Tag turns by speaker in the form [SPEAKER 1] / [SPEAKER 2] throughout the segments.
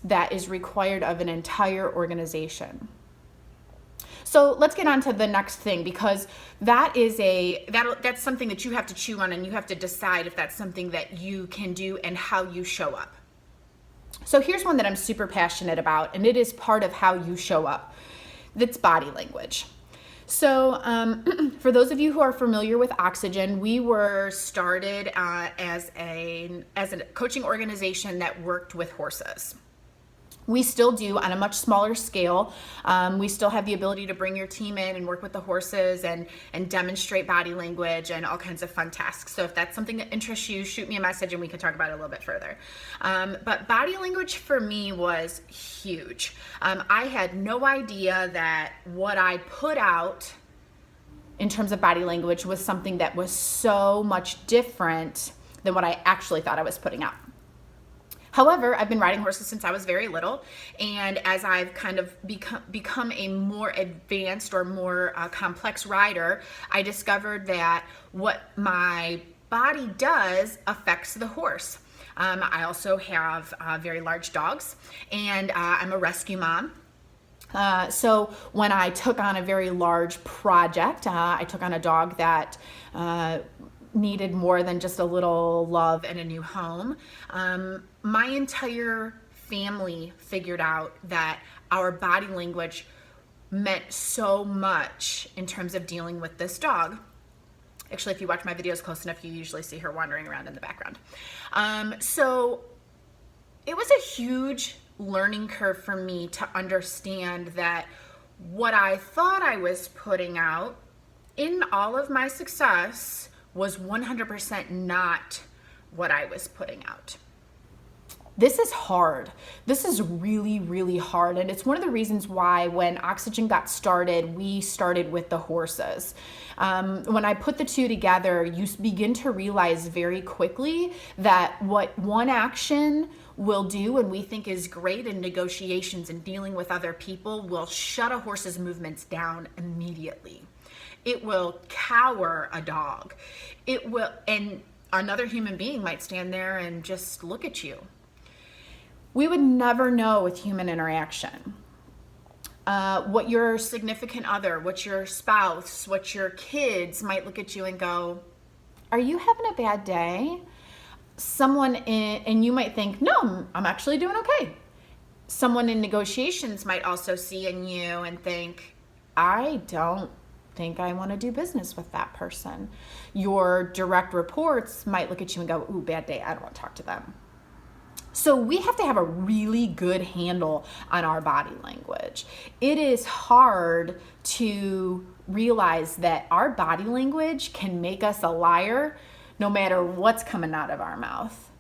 [SPEAKER 1] that is required of an entire organization. So let's get on to the next thing, because that's something that you have to chew on, and you have to decide if that's something that you can do and how you show up. So here's one that I'm super passionate about, and it is part of how you show up. That's body language. So for those of you who are familiar with Oxygen, we were started as a coaching organization that worked with horses. We still do on a much smaller scale. We still have the ability to bring your team in and work with the horses and demonstrate body language and all kinds of fun tasks. So if that's something that interests you, shoot me a message and we can talk about it a little bit further. But body language for me was huge. I had no idea that what I put out in terms of body language was something that was so much different than what I actually thought I was putting out. However, I've been riding horses since I was very little, and as I've kind of become a more advanced or more complex rider, I discovered that what my body does affects the horse. I also have very large dogs, and I'm a rescue mom. So when I took on a very large project, I took on a dog that needed more than just a little love and a new home. My entire family figured out that our body language meant so much in terms of dealing with this dog. Actually, if you watch my videos close enough, you usually see her wandering around in the background. So it was a huge learning curve for me to understand that what I thought I was putting out in all of my success was 100% not what I was putting out. This is hard. This is really, really hard. And it's one of the reasons why when Oxygen got started, we started with the horses. When I put the two together, you begin to realize very quickly that what one action will do and we think is great in negotiations and dealing with other people will shut a horse's movements down immediately. It will cower a dog. It will, and another human being might stand there and just look at you. We would never know with human interaction what your significant other, what your spouse, what your kids might look at you and go, "Are you having a bad day?" And you might think, "No, I'm actually doing okay." Someone in negotiations might also see in you and think, "I don't think I want to do business with that person." Your direct reports might look at you and go, "Ooh, bad day, I don't want to talk to them." So we have to have a really good handle on our body language. It is hard to realize that our body language can make us a liar no matter what's coming out of our mouth.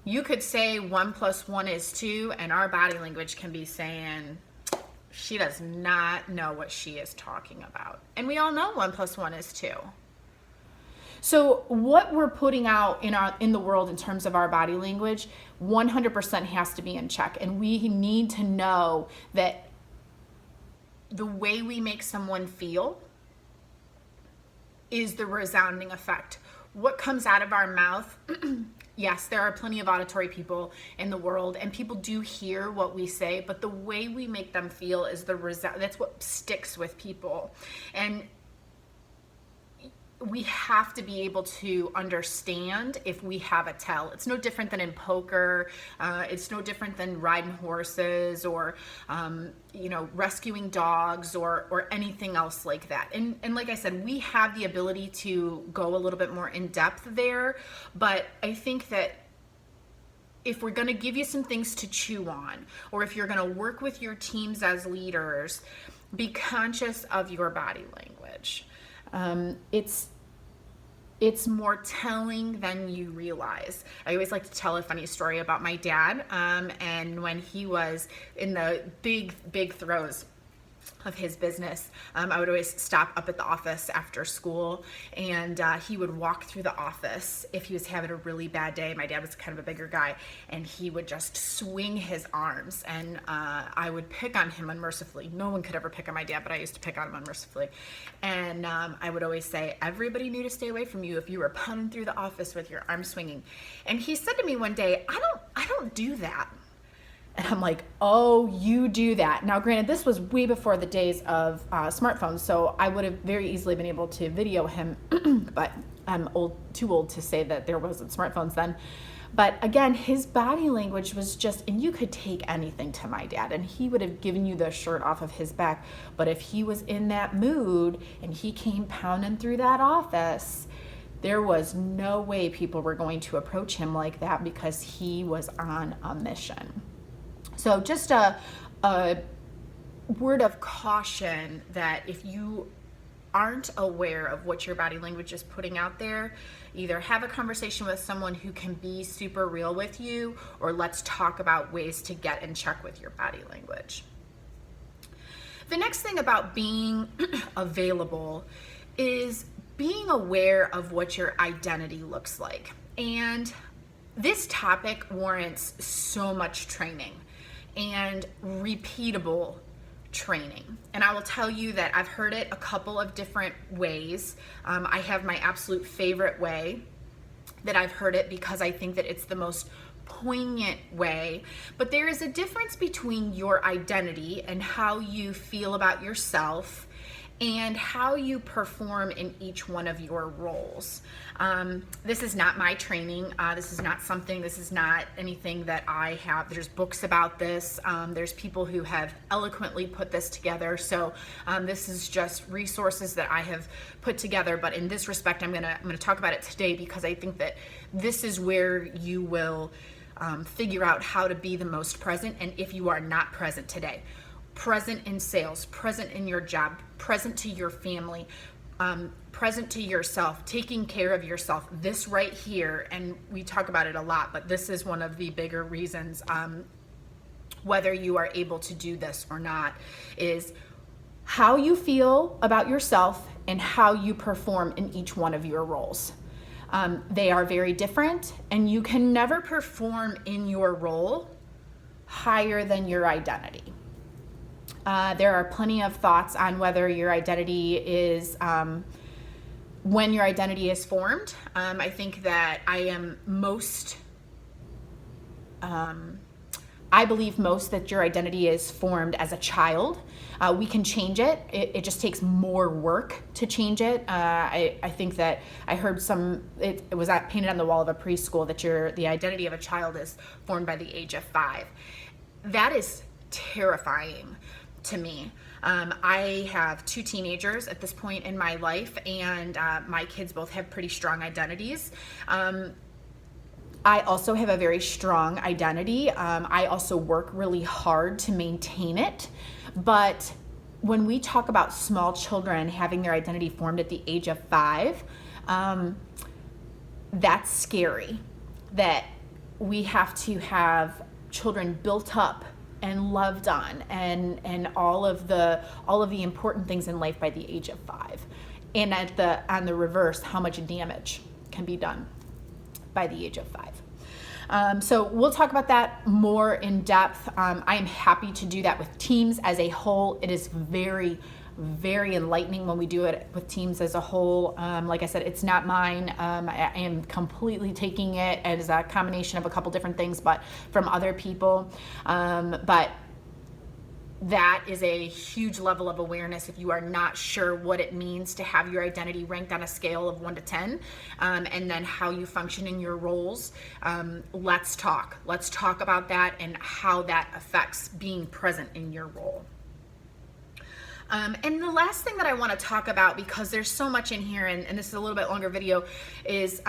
[SPEAKER 1] You could say 1 + 1 is 2, and our body language can be saying, "She does not know what she is talking about." And we all know 1 + 1 is 2. So what we're putting out in the world in terms of our body language 100% has to be in check. And we need to know that the way we make someone feel is the resounding effect. What comes out of our mouth, yes, there are plenty of auditory people in the world, and people do hear what we say, but the way we make them feel is that's what sticks with people. And we have to be able to understand if we have a tell. It's no different than in poker. It's no different than riding horses or, rescuing dogs or anything else like that. And like I said, we have the ability to go a little bit more in depth there, but I think that if we're going to give you some things to chew on, or if you're going to work with your teams as leaders, be conscious of your body language. It's more telling than you realize. I always like to tell a funny story about my dad, and when he was in the big throes of his business. I would always stop up at the office after school, and he would walk through the office if he was having a really bad day. My dad was kind of a bigger guy, and he would just swing his arms, and I would pick on him unmercifully. No one could ever pick on my dad, but I used to pick on him unmercifully. And I would always say, everybody knew to stay away from you if you were punning through the office with your arms swinging. And he said to me one day, I don't do that. And I'm like, oh, you do that. Now, granted, this was way before the days of smartphones, so I would have very easily been able to video him, but I'm too old to say that there wasn't smartphones then. But again, his body language was just, and you could take anything to my dad, and he would have given you the shirt off of his back. But if he was in that mood and he came pounding through that office, there was no way people were going to approach him like that, because he was on a mission. So just a word of caution that if you aren't aware of what your body language is putting out there, either have a conversation with someone who can be super real with you, or let's talk about ways to get in check with your body language. The next thing about being available is being aware of what your identity looks like. And this topic warrants so much training and repeatable training. And I will tell you that I've heard it a couple of different ways. I have my absolute favorite way that I've heard it, because I think that it's the most poignant way. But there is a difference between your identity and how you feel about yourself and how you perform in each one of your roles. This is not my training. This is not anything that I have. There's books about this. There's people who have eloquently put this together. So this is just resources that I have put together. But in this respect, I'm gonna talk about it today, because I think that this is where you will figure out how to be the most present. And if you are not present today, present in sales, present in your job, present to your family, present to yourself, taking care of yourself, this right here, and we talk about it a lot, but this is one of the bigger reasons whether you are able to do this or not, is how you feel about yourself and how you perform in each one of your roles. They are very different, and you can never perform in your role higher than your identity. There are plenty of thoughts on whether your identity is, when your identity is formed. I think that I believe most that your identity is formed as a child. We can change it. It just takes more work to change it. I think that I heard it was painted on the wall of a preschool that the identity of a child is formed by the age of 5. That is terrifying to me. I have 2 teenagers at this point in my life, and my kids both have pretty strong identities. I also have a very strong identity. I also work really hard to maintain it. But when we talk about small children having their identity formed at the age of 5, that's scary. That we have to have children built up and loved on, and all of the important things in life by the age of 5. And on the reverse, how much damage can be done by the age of 5. So we'll talk about that more in depth. I am happy to do that with teams as a whole. It is very, very enlightening when we do it with teams as a whole. Like I said, it's not mine. I am completely taking it as a combination of a couple different things, but from other people. But that is a huge level of awareness. If you are not sure what it means to have your identity ranked on a scale of 1 to 10, and then how you function in your roles, let's talk. Let's talk about that and how that affects being present in your role. And the last thing that I want to talk about, because there's so much in here, and this is a little bit longer video, is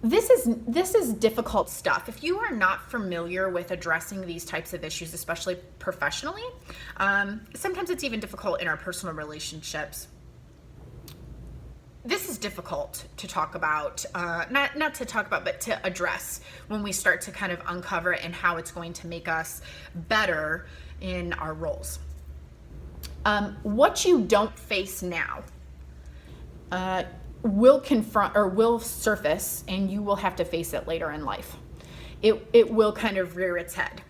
[SPEAKER 1] this is difficult stuff. If you are not familiar with addressing these types of issues, especially professionally, sometimes it's even difficult in our personal relationships. This is difficult to talk about, not to talk about, but to address when we start to kind of uncover it and how it's going to make us better in our roles. What you don't face now will confront or will surface, and you will have to face it later in life. It will kind of rear its head.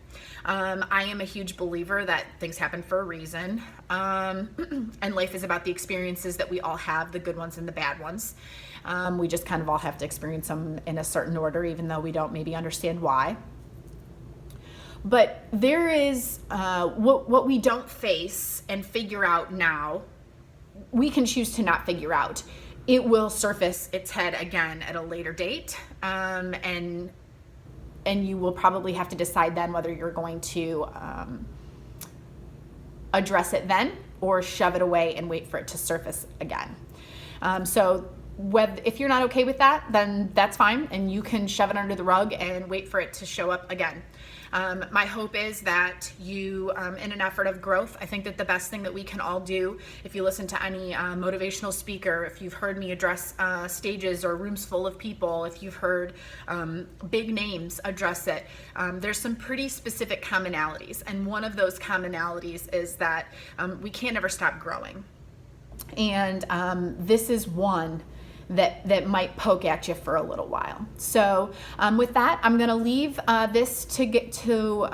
[SPEAKER 1] I am a huge believer that things happen for a reason, and life is about the experiences that we all have, the good ones and the bad ones. We just kind of all have to experience them in a certain order, even though we don't maybe understand why. But there is what we don't face and figure out now, we can choose to not figure out. It will surface its head again at a later date, and you will probably have to decide then whether you're going to address it then or shove it away and wait for it to surface again. So if you're not okay with that, then that's fine, and you can shove it under the rug and wait for it to show up again. My hope is that you, in an effort of growth, I think that the best thing that we can all do, if you listen to any motivational speaker, if you've heard me address stages or rooms full of people, if you've heard big names address it, there's some pretty specific commonalities. And one of those commonalities is that we can't ever stop growing. And this is one that might poke at you for a little while. So with that, I'm going to leave this to get to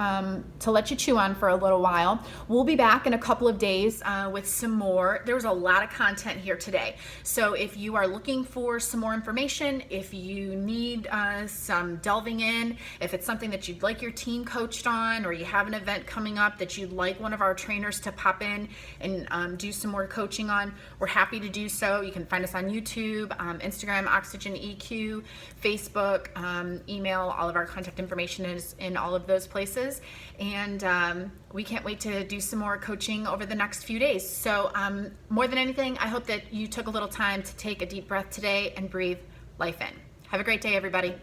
[SPEAKER 1] let you chew on for a little while. We'll be back in a couple of days with some more. There was a lot of content here today. So if you are looking for some more information, if you need some delving in, if it's something that you'd like your team coached on, or you have an event coming up that you'd like one of our trainers to pop in and do some more coaching on, we're happy to do so. You can find us on YouTube, Instagram, Oxygen EQ, Facebook, email. All of our contact information is in all of those places. And we can't wait to do some more coaching over the next few days. So more than anything, I hope that you took a little time to take a deep breath today and breathe life in. Have a great day, everybody.